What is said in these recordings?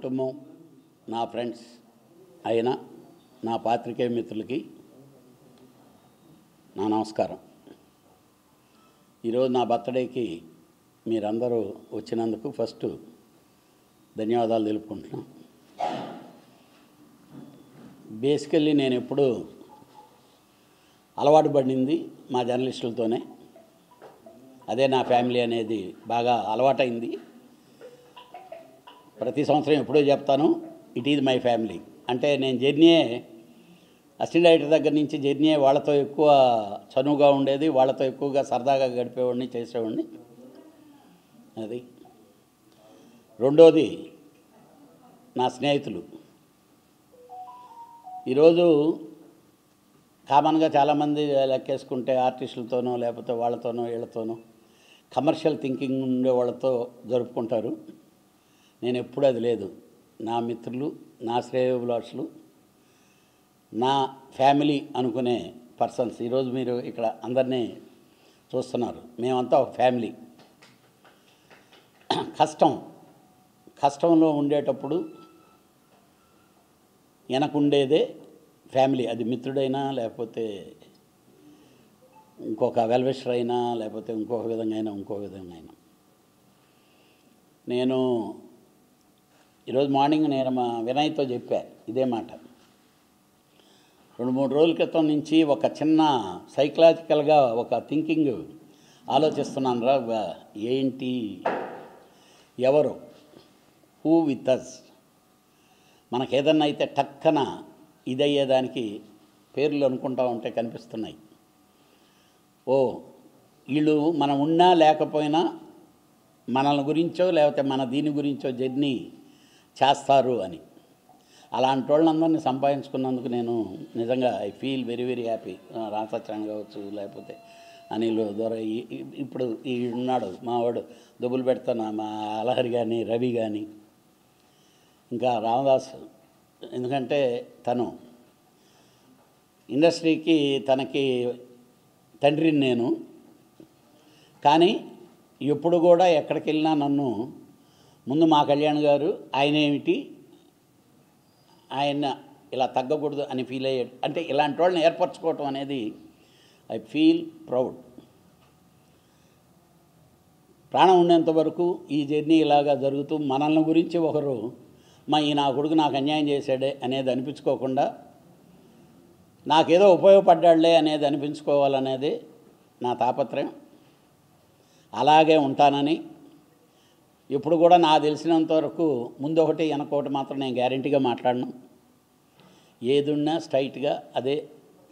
కుటుంబం, నా ఫ్రెండ్స్ అయిన నా పాత్రికేయ మిత్రులకి నా నమస్కారం. ఈరోజు నా బర్త్డేకి మీరందరూ వచ్చినందుకు ఫస్ట్ ధన్యవాదాలు తెలుపుకుంటున్నాను. బేసికల్లీ నేను ఎప్పుడు అలవాటు పడింది మా జర్నలిస్టులతోనే. అదే నా ఫ్యామిలీ అనేది బాగా అలవాటైంది. ప్రతి సంవత్సరం ఎప్పుడూ చెప్తాను, ఇట్ ఈజ్ మై ఫ్యామిలీ. అంటే నేను జర్నీయే అసిస్టెంట్ డైరెక్టర్ దగ్గర నుంచి జర్నీయే వాళ్ళతో ఎక్కువ చనువుగా ఉండేది, వాళ్ళతో ఎక్కువగా సరదాగా గడిపేవాడిని, చేసేవాడిని. అది రెండోది నా స్నేహితులు. ఈరోజు కామన్గా చాలామంది లెక్కేసుకుంటే ఆర్టిస్టులతోనో లేకపోతే వాళ్ళతోనో వీళ్ళతోనో కమర్షియల్ థింకింగ్ ఉండే వాళ్ళతో జరుపుకుంటారు. నేను ఎప్పుడు అది లేదు. నా మిత్రులు, నా శ్రేయోభిలాషులు, నా ఫ్యామిలీ అనుకునే పర్సన్స్. ఈరోజు మీరు ఇక్కడ అందరినీ చూస్తున్నారు. మేమంతా ఒక ఫ్యామిలీ. కష్టంలో ఉండేటప్పుడు వెనకుండేదే ఫ్యామిలీ. అది మిత్రుడైనా లేకపోతే ఇంకొక వెల్విషర్ అయినా లేకపోతే ఇంకొక విధంగా అయినా. నేను ఈరోజు మార్నింగ్ నేను మా వినయ్తో చెప్పా ఇదే మాట. 2-3 రోజుల క్రితం నుంచి ఒక చిన్న సైకలాజికల్గా ఒక థింకింగ్ ఆలోచిస్తున్నాను రా. ఏంటి, ఎవరు, హూ విత్ అస్. మనకేదన్నా అయితే టక్కన ఇదయ్యేదానికి పేర్లు అనుకుంటా ఉంటే కనిపిస్తున్నాయి. వీళ్ళు మనం ఉన్నా లేకపోయినా మనల్ని గురించో లేకపోతే మన దీని గురించో జర్నీ చేస్తారు అని. అలాంటి వాళ్ళందరినీ సంపాదించుకున్నందుకు నేను నిజంగా I feel very very happy. Ramasatyanarayana కావచ్చు, లేకపోతే అనిల్ దొర, ఇప్పుడు ఈ ఉన్నాడు మావాడు దుబ్బులు పెడుతున్న మా అలహరి కానీ, రవి కానీ, ఇంకా రామదాస్. ఎందుకంటే తను ఇండస్ట్రీకి తనకి తండ్రిని నేను. కానీ ఎప్పుడు కూడా ఎక్కడికి వెళ్ళినా నన్ను ముందు మా కళ్యాణ్ గారు ఆయన ఇలా తగ్గకూడదు అని ఫీల్ అయ్యాడు. అంటే ఇలాంటి వాళ్ళని ఏర్పరచుకోవటం అనేది ఐ ఫీల్ ప్రౌడ్. ప్రాణం ఉండేంత వరకు ఈ జర్నీ ఇలాగా జరుగుతూ మనల్ని గురించి ఒకరు ఈ నా కొడుకు నాకు అన్యాయం చేశాడే అనేది అనిపించుకోకుండా నాకేదో ఉపయోగపడ్డాడులే అనేది అనిపించుకోవాలనేది నా తాపత్రయం. అలాగే ఉంటానని ఇప్పుడు కూడా నాకు తెలిసినంత వరకు ముందు ఒకటి వెనకొకటి మాత్రం నేను గ్యారెంటీగా మాట్లాడను. ఏదున్నా స్ట్రైట్గా అదే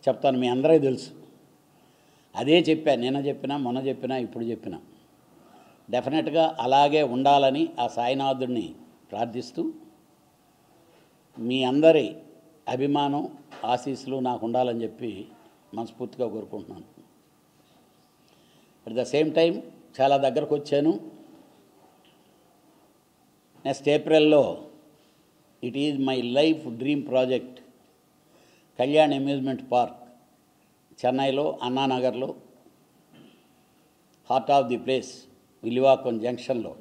చెప్తాను. మీ అందరికీ తెలుసు. అదే చెప్పాను, నిన్న చెప్పినా, మొన్న చెప్పినా, ఇప్పుడు చెప్పినా. డెఫినెట్గా అలాగే ఉండాలని ఆ సాయినాథుడిని ప్రార్థిస్తూ మీ అందరి అభిమానం, ఆశీస్సులు నాకు ఉండాలని చెప్పి మనస్ఫూర్తిగా కోరుకుంటున్నాను. అట్ ద సేమ్ టైం చాలా దగ్గరకు వచ్చాను. నెక్స్ట్ ఏప్రిల్లో it is my life dream project Kalyan amusement park చెన్నైలో అన్నానగర్లో heart of the place Villivakkam జంక్షన్లో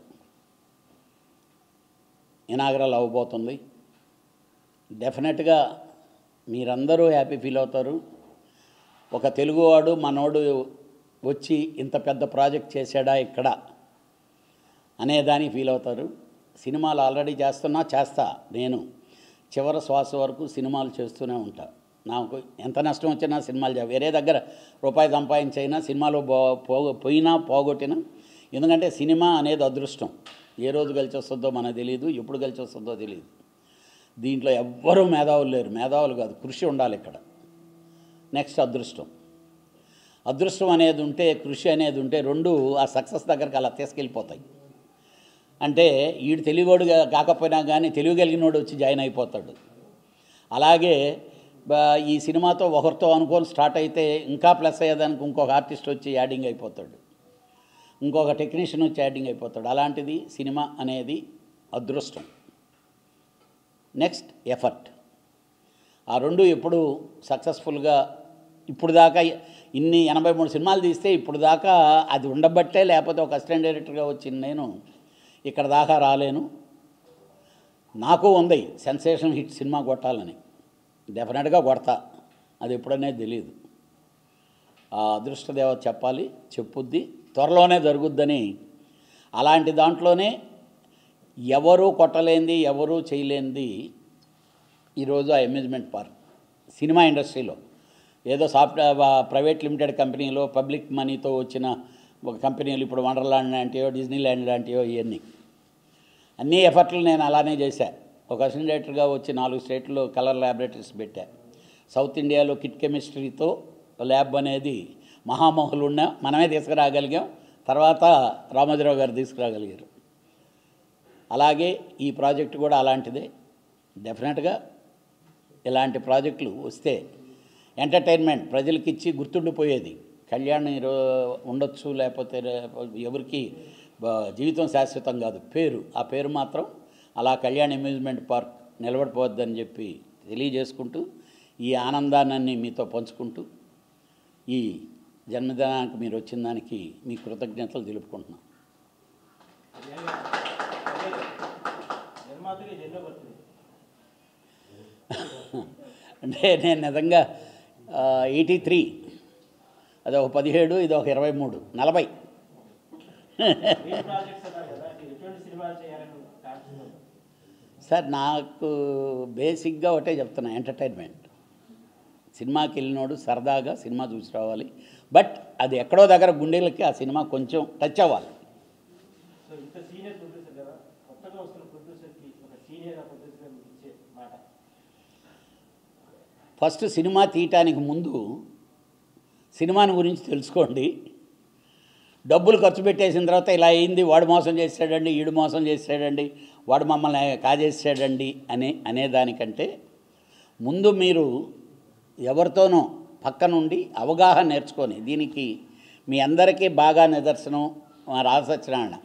ఇనాగరల్ అవ్వబోతుంది. డెఫినెట్గా మీరందరూ హ్యాపీ ఫీల్ అవుతారు. ఒక తెలుగువాడు మనోడు వచ్చి ఇంత పెద్ద ప్రాజెక్ట్ చేశాడా ఇక్కడ అనేదానికి ఫీల్ అవుతారు. సినిమాలు ఆల్రెడీ చేస్తా. నేను చివరి శ్వాస వరకు సినిమాలు చేస్తూనే ఉంటా. నాకు ఎంత నష్టం వచ్చినా సినిమాలు వేరే దగ్గర రూపాయి సంపాదించైనా సినిమాలో పోయినా పోగొట్టినా. ఎందుకంటే సినిమా అనేది అదృష్టం. ఏ రోజు కలిసి వస్తుందో మనకు తెలియదు, ఎప్పుడు కలిసి వస్తుందో తెలియదు. దీంట్లో ఎవ్వరూ మేధావులు లేరు. మేధావులు కాదు, కృషి ఉండాలి ఇక్కడ. నెక్స్ట్ అదృష్టం అనేది ఉంటే, కృషి అనేది ఉంటే, రెండు ఆ సక్సెస్ దగ్గరికి అలా తీసుకెళ్ళిపోతాయి. అంటే వీడు తెలివివాడు కాకపోయినా కానీ తెలియగలిగినోడు వచ్చి జాయిన్ అయిపోతాడు. అలాగే ఈ సినిమాతో ఒకరితో అనుకోని స్టార్ట్ అయితే ఇంకా ప్లస్ అయ్యేదానికి ఇంకొక ఆర్టిస్ట్ వచ్చి యాడింగ్ అయిపోతాడు, ఇంకొక టెక్నీషియన్ వచ్చి యాడింగ్ అయిపోతాడు. అలాంటిది సినిమా అనేది అదృష్టం. Next effort. ఆ రెండు ఎప్పుడు సక్సెస్ఫుల్గా ఇప్పుడు దాకా ఇన్ని 83 సినిమాలు తీస్తే ఇప్పుడు దాకా అది ఉండబట్టే, లేకపోతే ఒక అసిస్టెంట్ డైరెక్టర్గా వచ్చిన నేను ఇక్కడ దాకా రాలేను. నాకు ఉంది సెన్సేషన్ హిట్ సినిమా కొట్టాలని, డెఫినెట్గా కొడతా, అది ఎప్పుడనేది తెలియదు. ఆ అదృష్టదేవత చెప్పాలి, చెప్పుద్ది, త్వరలోనే జరుగుద్దని. అలాంటి దాంట్లోనే ఎవరూ కొట్టలేంది, ఎవరూ చేయలేంది ఈరోజు ఆ అమ్యూజ్మెంట్ పార్క్ సినిమా ఇండస్ట్రీలో. ఏదో ప్రైవేట్ లిమిటెడ్ కంపెనీలో పబ్లిక్ మనీతో వచ్చిన ఒక కంపెనీలు, ఇప్పుడు వండర్లాండ్ లాంటివో డిజ్నీ ల్యాండ్ లాంటివో, ఇవన్నీ అన్ని ఎఫర్ట్లు నేను అలానే చేశాను. ఒక అసిస్టెంట్ డైరెక్టర్గా వచ్చి 4 స్టేట్లో కలర్ ల్యాబొరేటరీస్ పెట్టా. సౌత్ ఇండియాలో కిట్ కెమిస్ట్రీతో ల్యాబ్ అనేది మహామహులు ఉన్న మనమే తీసుకురాగలిగాం, తర్వాత రామోజీరావు గారు తీసుకురాగలిగారు. అలాగే ఈ ప్రాజెక్టు కూడా అలాంటిదే. డెఫినెట్గా ఇలాంటి ప్రాజెక్టులు వస్తే ఎంటర్టైన్మెంట్ ప్రజలకి ఇచ్చి గుర్తుండిపోయేది. కళ్యాణ్ ఉండొచ్చు, లేకపోతే ఎవరికి జీవితం శాశ్వతం కాదు, పేరు, ఆ పేరు మాత్రం అలా కళ్యాణ్ అమ్యూజ్మెంట్ పార్క్ నిలబడిపోవద్దని చెప్పి తెలియజేసుకుంటూ, ఈ ఆనందాన్ని మీతో పంచుకుంటూ, ఈ జన్మదినానికి మీరు వచ్చిన దానికి మీ కృతజ్ఞతలు తెలుపుకుంటున్నాను. అంటే నేను నిజంగా 83, అది ఒక 17, ఇది ఒక 23, 40. సార్ నాకు బేసిక్గా ఒకటే చెప్తున్నా, ఎంటర్టైన్మెంట్. సినిమాకి వెళ్ళినోడు సరదాగా సినిమా చూసి రావాలి, బట్ అది ఎక్కడో దగ్గర గుండెలకి ఆ సినిమా కొంచెం టచ్ అవ్వాలి. ఫస్ట్ సినిమా తీయటానికి ముందు సినిమాని గురించి తెలుసుకోండి. డబ్బులు ఖర్చు పెట్టేసిన తర్వాత ఇలా అయింది, వాడు మోసం చేశాడండి, ఈడు మోసం చేశాడండి, వాడు మమ్మల్ని కాజేసాడండి అనేదానికంటే ముందు మీరు ఎవరితోనో పక్క నుండి అవగాహన నేర్చుకొని, దీనికి మీ అందరికీ బాగా నిదర్శనం మా రాజసత్యనారాయణ.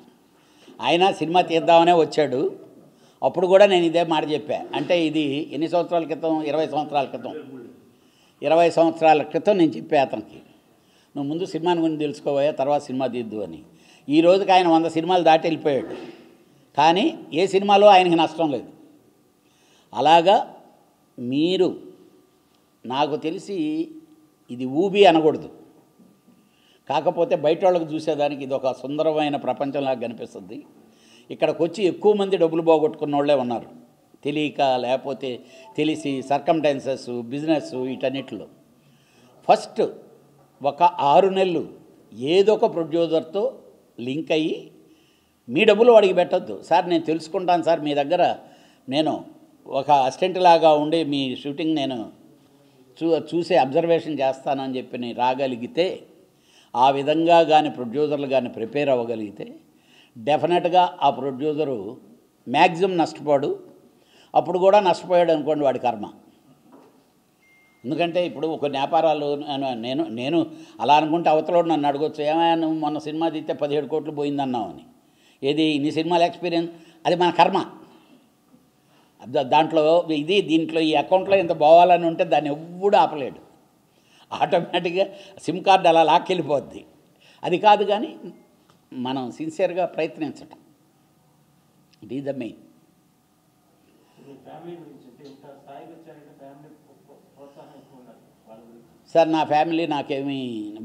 ఆయన సినిమా తీద్దామనే వచ్చాడు, అప్పుడు కూడా నేను ఇదే మాట చెప్పా. అంటే ఇది ఎన్ని సంవత్సరాల క్రితం? 20 సంవత్సరాల క్రితం. 20 సంవత్సరాల క్రితం నేను చెప్పా అతనికి, నువ్వు ముందు సినిమాని గురించి తెలుసుకోవా, తర్వాత సినిమా తీద్దు అని. ఈ రోజుకి ఆయన 100 సినిమాలు దాటి వెళ్ళిపోయాడు, కానీ ఏ సినిమాలో ఆయనకి నష్టం లేదు. అలాగా మీరు, నాకు తెలిసి ఇది ఊబి అనకూడదు, కాకపోతే బయట వాళ్ళకు చూసేదానికి ఇది ఒక సుందరమైన ప్రపంచంలాగా కనిపిస్తుంది. ఇక్కడికి వచ్చి ఎక్కువ మంది డబ్బులు పోగొట్టుకున్న వాళ్ళే ఉన్నారు, తెలియక, లేకపోతే తెలిసి, సర్కమ్స్టాన్సెస్, బిజినెస్, వీటన్నిటిలో. ఫస్ట్ ఒక 6 నెలలు ఏదో ఒక ప్రొడ్యూసర్తో లింక్ అయ్యి మీ డబ్బులు వాడికి పెట్టద్దు. సార్ నేను తెలుసుకుంటాను సార్, మీ దగ్గర నేను ఒక అసిస్టెంట్ లాగా ఉండి మీ షూటింగ్ నేను చూసే అబ్జర్వేషన్ చేస్తానని చెప్పి రాగలిగితే, ఆ విధంగా కానీ ప్రొడ్యూసర్లు కానీ ప్రిపేర్ అవ్వగలిగితే డెఫినెట్గా ఆ ప్రొడ్యూసరు మ్యాక్సిమం నష్టపోడు. అప్పుడు కూడా నష్టపోయాడు అనుకోండి, వాడి కర్మ. ఎందుకంటే ఇప్పుడు కొన్ని వ్యాపారాలు నేను అలా అనుకుంటే అవతలోడు నన్ను అడగొచ్చు, ఏమైనా నువ్వు మొన్న సినిమా తీస్తే 17 కోట్లు పోయిందన్నావు అని. ఏది ఇన్ని సినిమాల ఎక్స్పీరియన్స్, అది మన కర్మ. దాంట్లో దీంట్లో ఈ అకౌంట్లో ఇంత పోవాలని ఉంటే దాన్ని ఎవ్వడూ ఆపలేడు. ఆటోమేటిక్గా సిమ్ కార్డు అలా లాక్కెళ్ళిపోద్ది. అది కాదు, కానీ మనం సిన్సియర్గా ప్రయత్నించటం, it is the main. Sir నా ఫ్యామిలీ నాకేమీ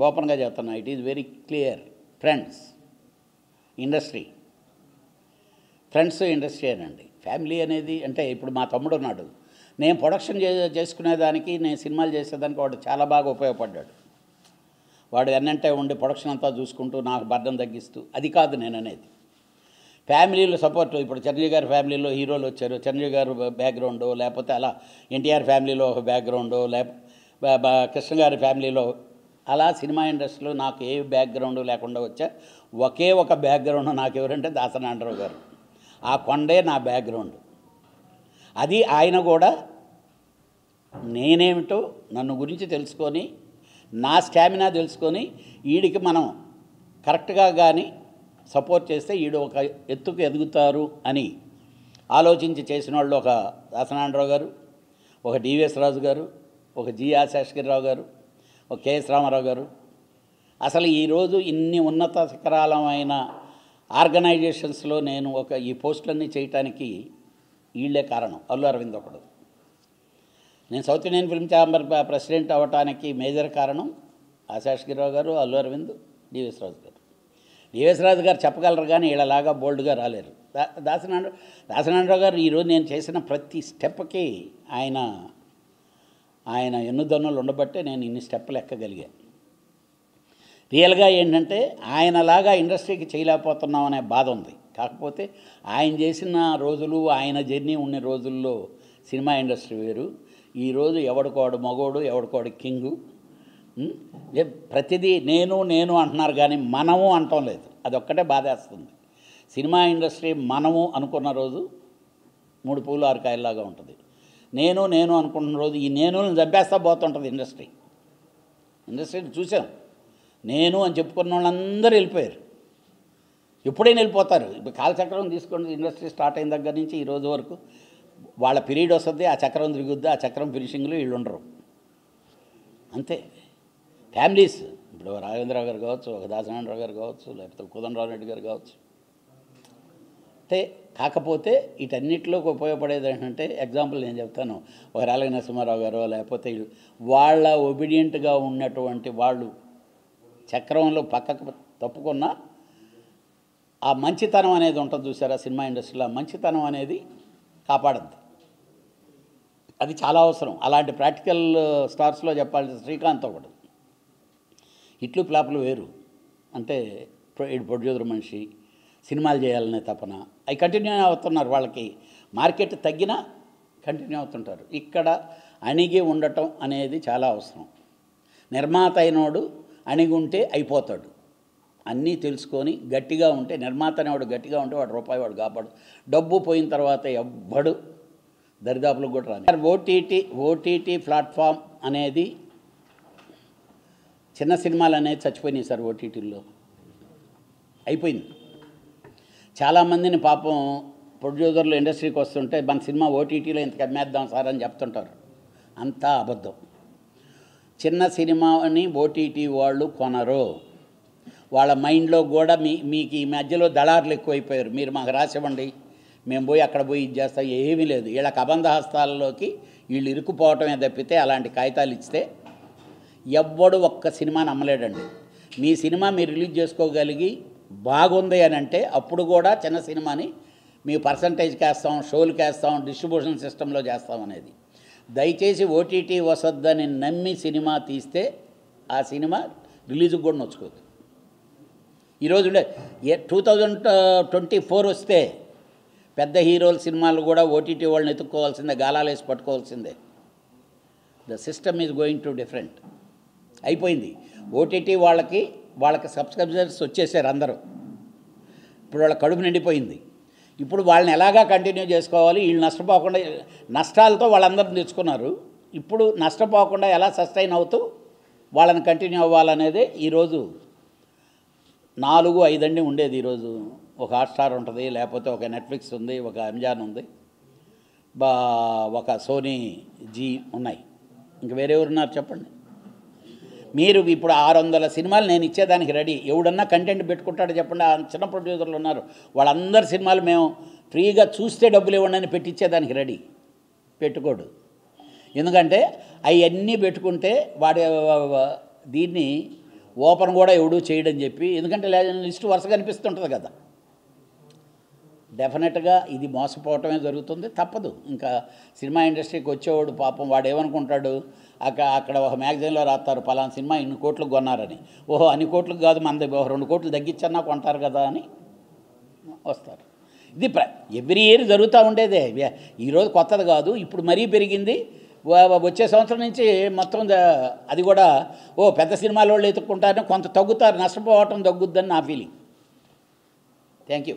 ఓపెన్గా చెప్తున్నా, it is very clear. Friends, industry, friends industry అనండి. ఫ్యామిలీ అనేది అంటే ఇప్పుడు మా తమ్ముడు ఉన్నాడు, నేను ప్రొడక్షన్ చేసుకునేదానికి, నేను సినిమాలు చేసేదానికి వాడు చాలా బాగా ఉపయోగపడ్డాడు. వాడు ఎన్నంటే ఉండి ప్రొడక్షన్ అంతా చూసుకుంటూ నాకు బర్డన్ తగ్గిస్తూ, అది కాదు నేను అనేది. ఫ్యామిలీలో సపోర్ట్, ఇప్పుడు చిరంజీవి గారి ఫ్యామిలీలో హీరోలు వచ్చారు, చిరంజీవి గారు బ్యాక్గ్రౌండో, లేకపోతే అలా ఎన్టీఆర్ ఫ్యామిలీలో ఒక బ్యాక్గ్రౌండో, కృష్ణ గారి ఫ్యామిలీలో, అలా సినిమా ఇండస్ట్రీలో నాకు ఏ బ్యాక్గ్రౌండ్ లేకుండా వచ్చా. ఒకే ఒక బ్యాక్గ్రౌండ్ నాకు ఎవరంటే దాసనారాయణరావు గారు. ఆ కొండే నా బ్యాక్గ్రౌండ్. అది ఆయన కూడా నేనేమిటో నన్ను గురించి తెలుసుకొని, నా స్టామినా తెలుసుకొని, వీడికి మనం కరెక్ట్గా కానీ సపోర్ట్ చేస్తే వీడు ఒక ఎత్తుకు ఎదుగుతారు అని ఆలోచించి చేసిన వాళ్ళు ఒక దాసనారాయణరావు గారు, ఒక డివిఎస్ రాజు గారు, ఒక జిఆర్ శేషగిరిరావు గారు, ఒక కెఎస్ రామారావు గారు. అసలు ఈరోజు ఇన్ని ఉన్నత శిఖరాలమైన ఆర్గనైజేషన్స్లో నేను ఈ పోస్టులన్నీ చేయటానికి వీళ్ళే కారణం. అల్లు అరవింద్ ఒకడు. నేను south Indian film chamber president అవ్వటానికి మేజర్ కారణం ఆశాష్గిరావు గారు, అల్లు అరవింద్, డివిఎస్ రాజు గారు. డివిఎస్ రాజు గారు చెప్పగలరు కానీ వీళ్ళలాగా బోల్డ్గా రాలేరు. దాసనారాయణరావు గారు ఈరోజు నేను చేసిన ప్రతి స్టెప్కి ఆయన ఎన్నుదన్నులు ఉండబట్టే నేను ఇన్ని స్టెప్పులు ఎక్కగలిగాను. రియల్గా ఏంటంటే ఆయనలాగా ఇండస్ట్రీకి చేయలేకపోతున్నాం అనే బాధ ఉంది. కాకపోతే ఆయన చేసిన రోజులు, ఆయన జర్నీ ఉన్న రోజుల్లో సినిమా ఇండస్ట్రీ వేరు. ఈరోజు ఎవడికోడు మగోడు, ఎవడికోడు కింగు. ప్రతిదీ నేను అంటున్నారు కానీ మనము అంటం లేదు. అదొక్కటే బాధేస్తుంది. సినిమా ఇండస్ట్రీ మనము అనుకున్న రోజు 3 పూలు 6 కాయల్లాగా ఉంటుంది. నేను అనుకుంటున్న రోజు ఈ నేనుని చంపేస్తా పోతుంటుంది ఇండస్ట్రీని చూసాం. నేను అని చెప్పుకున్న వాళ్ళందరూ వెళ్ళిపోయారు. ఎప్పుడైనా వెళ్ళిపోతారు. ఇప్పుడు కాలచక్రం తీసుకోండి, ఇండస్ట్రీ స్టార్ట్ అయిన దగ్గర నుంచి ఈ రోజు వరకు వాళ్ళ పీరియడ్ వస్తుంది, ఆ చక్రం తిరుగుద్ది, ఆ చక్రం ఫినిషింగ్లో వీళ్ళు ఉండరు. అంతే. ఫ్యామిలీస్ ఇప్పుడు రాఘవేంద్రరావు గారు కావచ్చు, ఒక దాసనారాయణరావు గారు కావచ్చు, లేకపోతే కోదండరావు రెడ్డి గారు కావచ్చు. అంటే కాకపోతే వీటన్నిటిలోకి ఉపయోగపడేది ఏంటంటే ఎగ్జాంపుల్ నేను చెప్తాను. ఒక రాలగ నరసింహారావు గారు లేకపోతే వాళ్ళ ఒబీడియంట్గా ఉన్నటువంటి వాళ్ళు చక్రంలో పక్కకు తప్పుకున్న ఆ మంచితనం అనేది ఉంటుంది చూసారా సినిమా ఇండస్ట్రీలో. మంచితనం అనేది కాపాడద్దు. అది చాలా అవసరం. అలాంటి ప్రాక్టికల్ స్టార్స్లో చెప్పాల్సిన శ్రీకాంత్ ఒకడు. హిట్లు ఫ్లాపులు వేరు. అంటే ప్రొడ్యూసర్ మనిషి, సినిమాలు చేయాలనే తపన, అవి కంటిన్యూ అవుతున్నారు. వాళ్ళకి మార్కెట్ తగ్గినా కంటిన్యూ అవుతుంటారు. ఇక్కడ అణిగి ఉండటం అనేది చాలా అవసరం. నిర్మాత అయినోడు అణిగి ఉంటే అయిపోతాడు. అన్నీ తెలుసుకొని గట్టిగా ఉంటే, నిర్మాత అనేవాడు గట్టిగా ఉంటే వాడు రూపాయి వాడు కాపాడు. డబ్బు పోయిన తర్వాత ఎవ్వడు దరిదాపులకు కూడా రాదు. ఓటీటీ ప్లాట్ఫామ్ అనేది చిన్న సినిమాలు అనేది చచ్చిపోయినాయి సార్. ఓటీటీల్లో అయిపోయింది. చాలామందిని పాపం ప్రొడ్యూసర్లు ఇండస్ట్రీకి వస్తుంటే మన సినిమా ఓటీటీలో ఇంతకు అమ్మేద్దాం సార్ అని చెప్తుంటారు. అంతా అబద్ధం. చిన్న సినిమాని ఓటీటీ వాళ్ళు కొనరు. వాళ్ళ మైండ్లో కూడా మీకు ఈ మధ్యలో దళారులు ఎక్కువైపోయారు. మీరు మాకు రాసివ్వండి, మేము పోయి అక్కడ పోయి ఇది చేస్తాం, ఏమీ లేదు. వీళ్ళకి అబంధ హస్తాలలోకి వీళ్ళు ఇరుక్కుపోవటమే తప్పితే అలాంటి కాగితాలు ఇస్తే ఎవ్వడు ఒక్క సినిమాని అమ్మలేడండి. మీ సినిమా మీరు రిలీజ్ చేసుకోగలిగి బాగుంది అని అంటే అప్పుడు కూడా చిన్న సినిమాని మీ పర్సంటేజ్కి వేస్తాం, షోలకి వేస్తాం, డిస్ట్రిబ్యూషన్ సిస్టంలో చేస్తాం అనేది. దయచేసి ఓటీటీ వసద్దని నమ్మి సినిమా తీస్తే ఆ సినిమా రిలీజ్కి కూడా నొచ్చుకోదు. ఈరోజు 2024 వస్తే పెద్ద హీరోల సినిమాలు కూడా ఓటీటీ వాళ్ళని ఎత్తుక్కోవాల్సిందే, గాలాలు వేసి పట్టుకోవాల్సిందే. The system is going to different. అయిపోయింది. ఓటీటీ వాళ్ళకి సబ్స్క్రైబర్స్ వచ్చేసారు అందరూ. ఇప్పుడు వాళ్ళ కడుపు నిండిపోయింది. ఇప్పుడు వాళ్ళని ఎలాగా కంటిన్యూ చేసుకోవాలి, వీళ్ళు నష్టపోకుండా, నష్టాలతో వాళ్ళందరూ తెచ్చుకున్నారు. ఇప్పుడు నష్టపోకుండా ఎలా సస్టైన్ అవుతూ వాళ్ళని కంటిన్యూ అవ్వాలనేదే ఈరోజు 4-5 అండి ఉండేది. ఈరోజు ఒక హాట్స్టార్ ఉంటుంది, లేకపోతే ఒక నెట్ఫ్లిక్స్ ఉంది, ఒక అమెజాన్ ఉంది, ఒక సోనీ జీ ఉన్నాయి. ఇంక వేరే ఎవరున్నారు చెప్పండి. మీరు ఇప్పుడు 600 సినిమాలు నేను ఇచ్చేదానికి రెడీ. ఎవడన్నా కంటెంట్ పెట్టుకుంటాడో చెప్పండి. చిన్న ప్రొడ్యూసర్లు ఉన్నారు, వాళ్ళందరి సినిమాలు మేము ఫ్రీగా చూస్తే డబ్బులు ఇవ్వండి అని పెట్టించేదానికి రెడీ. పెట్టుకోడు. ఎందుకంటే అవన్నీ పెట్టుకుంటే దీన్ని ఓపెన్ కూడా ఎవడూ చేయడని చెప్పి, ఎందుకంటే లిస్టు వరుసగా కనిపిస్తుంటుంది కదా. డెఫినెట్గా ఇది మోసపోవటమే జరుగుతుంది. తప్పదు. ఇంకా సినిమా ఇండస్ట్రీకి వచ్చేవాడు పాపం వాడు ఏమనుకుంటాడు, అక్కడ ఒక మ్యాగజైన్లో రాస్తారు పలానా సినిమా ఇన్ని కోట్లకు కొన్నారని. ఓహో అన్ని కోట్లకు కాదు, మనది 2 కోట్లు తగ్గించన్నా కొంటారు కదా అని వస్తారు. ఇది ఎవ్రీ ఇయర్ జరుగుతూ ఉండేదే. ఈరోజు కొత్తది కాదు, ఇప్పుడు మరీ పెరిగింది. వచ్చే సంవత్సరం నుంచి మొత్తం అది కూడా పెద్ద సినిమాల వాళ్ళు ఎత్తుక్కుంటారని కొంత తగ్గుతారు, నష్టపోవటం తగ్గుద్దని నా ఫీలింగ్. Thank you.